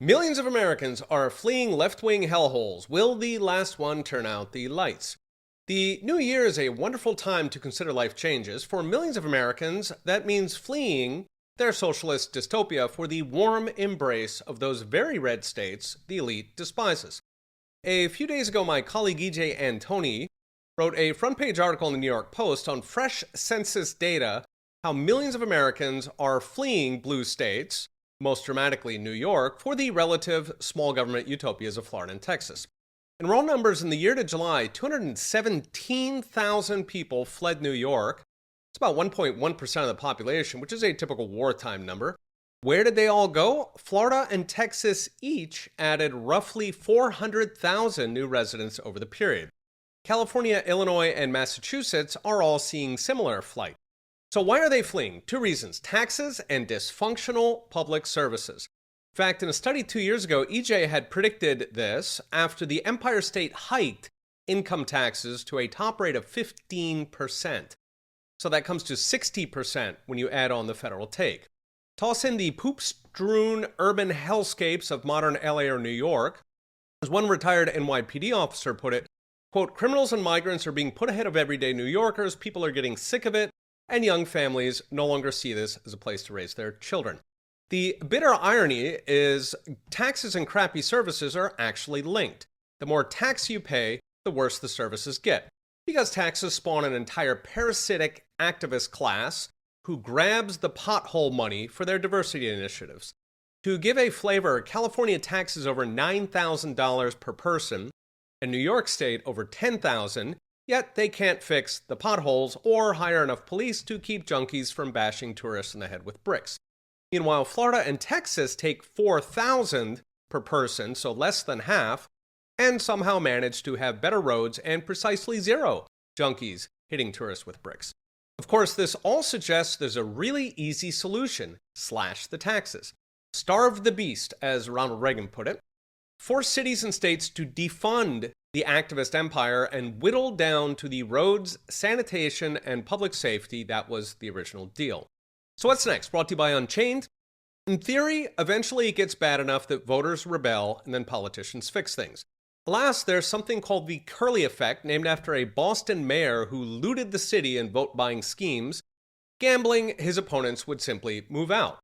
Millions of Americans are fleeing left-wing hellholes. Will the last one turn out the lights? The new year is a wonderful time to consider life changes. For millions of Americans, that means fleeing their socialist dystopia for the warm embrace of those very red states the elite despises. A few days ago, my colleague E.J. Antoni wrote a front-page article in the New York Post on fresh census data, how millions of Americans are fleeing blue states, most dramatically New York, for the relative small government utopias of Florida and Texas. In raw numbers, in the year to July, 217,000 people fled New York. It's about 1.1% of the population, which is a typical wartime number. Where did they all go? Florida and Texas each added roughly 400,000 new residents over the period. California, Illinois, and Massachusetts are all seeing similar flight. So why are they fleeing? Two reasons: taxes and dysfunctional public services. In fact, in a study 2 years ago, EJ had predicted this after the Empire State hiked income taxes to a top rate of 15%. So that comes to 60% when you add on the federal take. Toss in the poop-strewn urban hellscapes of modern LA or New York. As one retired NYPD officer put it, quote, "Criminals and migrants are being put ahead of everyday New Yorkers. People are getting sick of it, and young families no longer see this as a place to raise their children." The bitter irony is taxes and crappy services are actually linked. The more tax you pay, the worse the services get, because taxes spawn an entire parasitic activist class who grabs the pothole money for their diversity initiatives. To give a flavor, California taxes over $9,000 per person, and New York State over $10,000, yet they can't fix the potholes or hire enough police to keep junkies from bashing tourists in the head with bricks. Meanwhile, Florida and Texas take $4,000 per person, so less than half, and somehow manage to have better roads and precisely zero junkies hitting tourists with bricks. Of course, this all suggests there's a really easy solution: slash the taxes. Starve the beast, as Ronald Reagan put it. Force cities and states to defund the activist empire and whittle down to the roads, sanitation, and public safety that was the original deal. So what's next? Brought to you by Unchained. In theory, eventually it gets bad enough that voters rebel and then politicians fix things. Alas, there's something called the Curley effect, named after a Boston mayor who looted the city in vote-buying schemes. Gambling, his opponents would simply move out.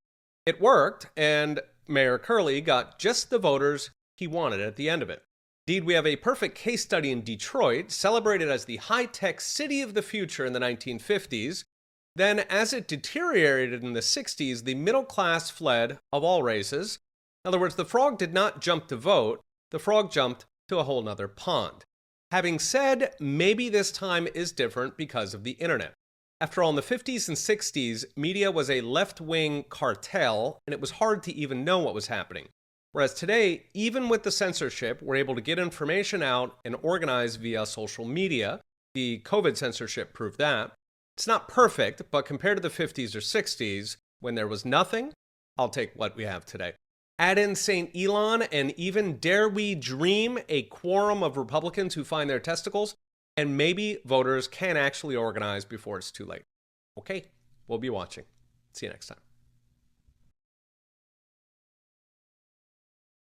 It worked, and Mayor Curley got just the voters he wanted at the end of it. Indeed, we have a perfect case study in Detroit, celebrated as the high-tech city of the future in the 1950s. Then, as it deteriorated in the 60s, the middle class fled of all races. In other words, the frog did not jump to vote, the frog jumped to a whole nother pond. Having said, maybe this time is different because of the internet. After all, in the 50s and 60s, media was a left-wing cartel, and it was hard to even know what was happening. Whereas today, even with the censorship, we're able to get information out and organize via social media. The COVID censorship proved that. It's not perfect, but compared to the 50s or 60s, when there was nothing, I'll take what we have today. Add in St. Elon, and even dare we dream a quorum of Republicans who find their testicles, and maybe voters can actually organize before it's too late. Okay, we'll be watching. See you next time.